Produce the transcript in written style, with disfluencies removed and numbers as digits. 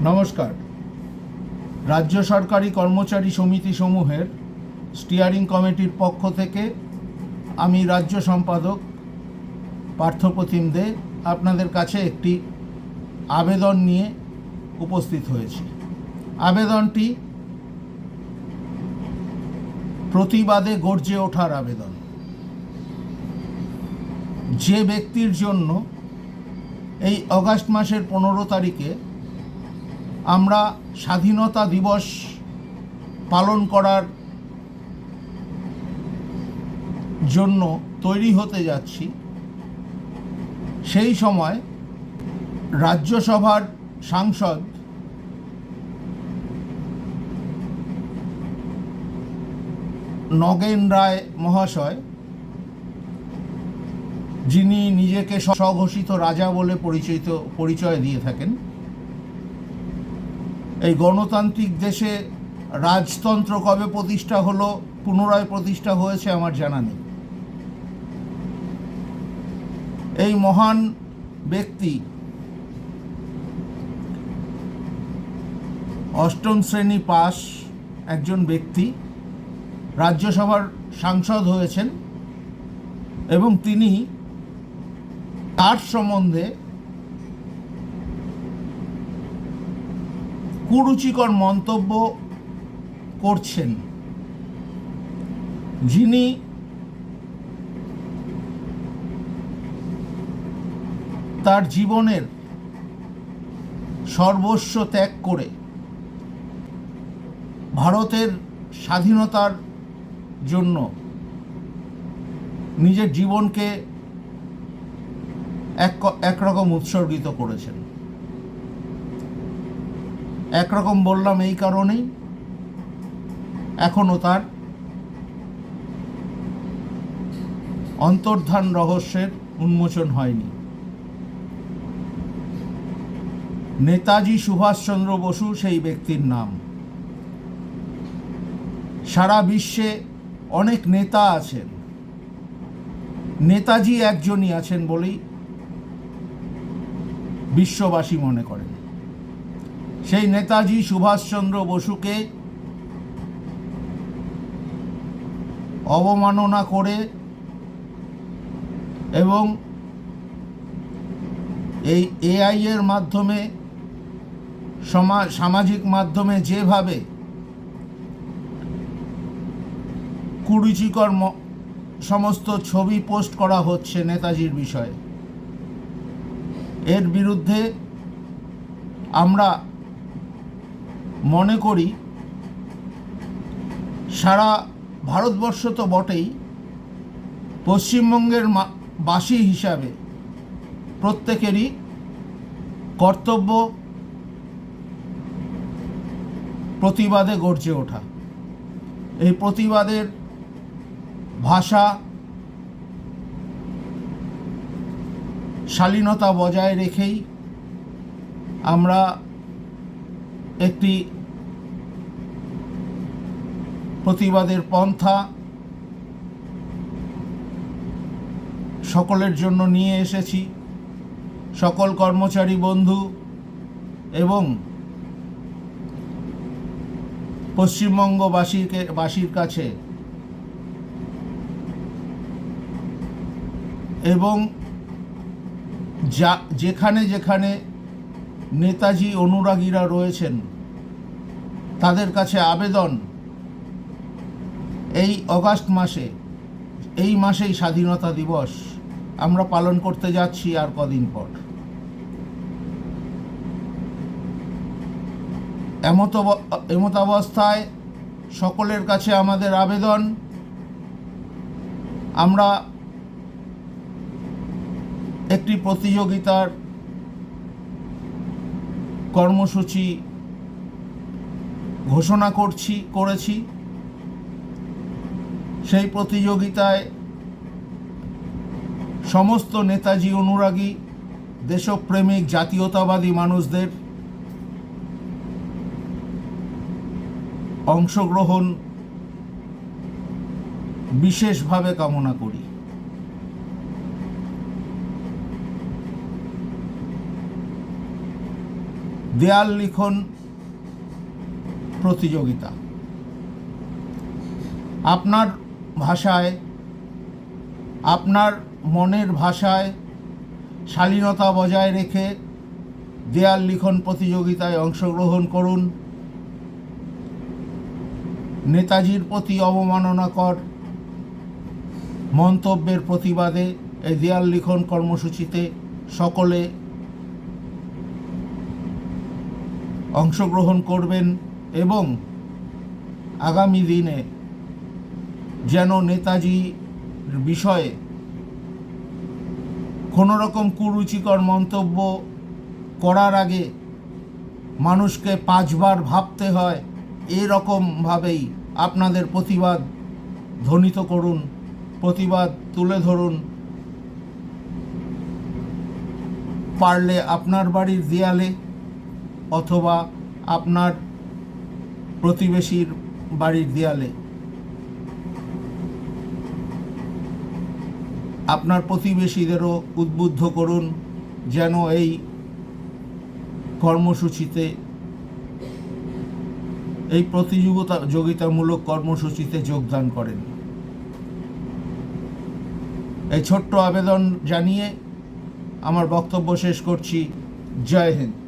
নমস্কার। রাজ্য সরকারি কর্মচারী সমিতি সমূহের স্টিয়ারিং কমিটির পক্ষ থেকে আমি রাজ্য সম্পাদক পার্থপ্রতিম দে আপনাদের কাছে একটি আবেদন নিয়ে উপস্থিত হয়েছি। আবেদনটি প্রতিবাদে গর্জে ওঠার আবেদন। যে ব্যক্তির জন্য এই অগাস্ট মাসের 15 তারিখে আমরা স্বাধীনতা দিবস পালন করার জন্য তৈরি হতে যাচ্ছি, সেই সময় রাজ্যসভার সাংসদ নগেন রায় মহাশয়, যিনি নিজেকে স্বঘোষিত রাজা বলে পরিচয় দিয়ে থাকেন, এই গণতান্ত্রিক দেশে রাজতন্ত্র কবে প্রতিষ্ঠা হলো, পুনরায় প্রতিষ্ঠা হয়েছে আমার জানা নেই। এই মহান ব্যক্তি অষ্টম শ্রেণী পাস একজন ব্যক্তি, রাজ্যসভার সাংসদ হয়েছেন এবং তিনি তার সম্বন্ধে কুরুচিকর মন্তব্য করছেন, যিনি তার জীবনের সর্বস্ব ত্যাগ করে ভারতের স্বাধীনতার জন্য নিজের জীবনকে একরকম উৎসর্গিত করেছেন। একরকম বললাম এই কারণেই এখনো তার অন্তর্ধান রহস্যের উন্মোচন হয়নি। নেতাজি সুভাষচন্দ্র বসু সেই ব্যক্তির নাম। সারা বিশ্বে অনেক নেতা আছেন, নেতাজি একজনই আছেন বলেই বিশ্ববাসী মনে করেন। সেই নেতাজি সুভাষচন্দ্র বসুকে অবমাননা করে এবং এই এআই এর মাধ্যমে সামাজিক মাধ্যমে যেভাবে কুরুচিকর সমস্ত ছবি পোস্ট করা হচ্ছে নেতাজির বিষয়ে, এর বিরুদ্ধে আমরা মনে করি সারা ভারতবর্ষ তো বটেই, পশ্চিমবঙ্গের বাসী হিসাবে প্রত্যেকেরই কর্তব্য প্রতিবাদে গর্জে ওঠা। এই প্রতিবাদের ভাষা শালীনতা বজায় রেখেই আমরা একটি প্রতিবাদের পন্থা সকলের জন্য নিয়ে এসেছি। সকল কর্মচারী বন্ধু এবং পশ্চিমবঙ্গবাসীর কাছে এবং যেখানে যেখানে নেতাজি অনুরাগীরা রয়েছেন তাদের কাছে আবেদন, এই অগাস্ট মাসে, এই মাসেই স্বাধীনতা দিবস আমরা পালন করতে যাচ্ছি আর কদিন পর। এমত অবস্থায় সকলের কাছে আমাদের আবেদন, আমরা একটি প্রতিযোগিতার কর্মসূচি ঘোষণা করেছি। সেই প্রতিযোগিতায় সমস্ত নেতাজি অনুরাগী, দেশপ্রেমিক, জাতীয়তাবাদী মানুষদের অংশগ্রহণ বিশেষভাবে কামনা করি। দেয়াল লিখন প্রতিযোগিতা। আপনার ভাষায়, আপনার মনের ভাষায় শালীনতা বজায় রেখে দেয়াল লিখন প্রতিযোগিতায় অংশগ্রহণ করুন। নেতাজির প্রতি অবমাননাকর মন্তব্যের প্রতিবাদে এই দেয়াল লিখন কর্মসূচিতে সকলে অংশগ্রহণ করবেন এবং আগামী দিনে যেন নেতাজির বিষয়ে কোনো রকম কুরুচিকর মন্তব্য করার আগে মানুষকে 5 বার ভাবতে হয়, এরকমভাবেই আপনাদের প্রতিবাদ ধ্বনিত করুন, প্রতিবাদ তুলে ধরুন। পারলে আপনার বাড়ির দেয়ালে অথবা আপনার প্রতিবেশীর বাড়ির দেয়ালে আপনার প্রতিবেশীদেরও উদ্বুদ্ধ করুন যেন এই কর্মসূচিতে, এই প্রতিযোগিতামূলক কর্মসূচিতে যোগদান করেন। এই ছোট্ট আবেদন জানিয়ে আমার বক্তব্য শেষ করছি। জয় হিন্দ।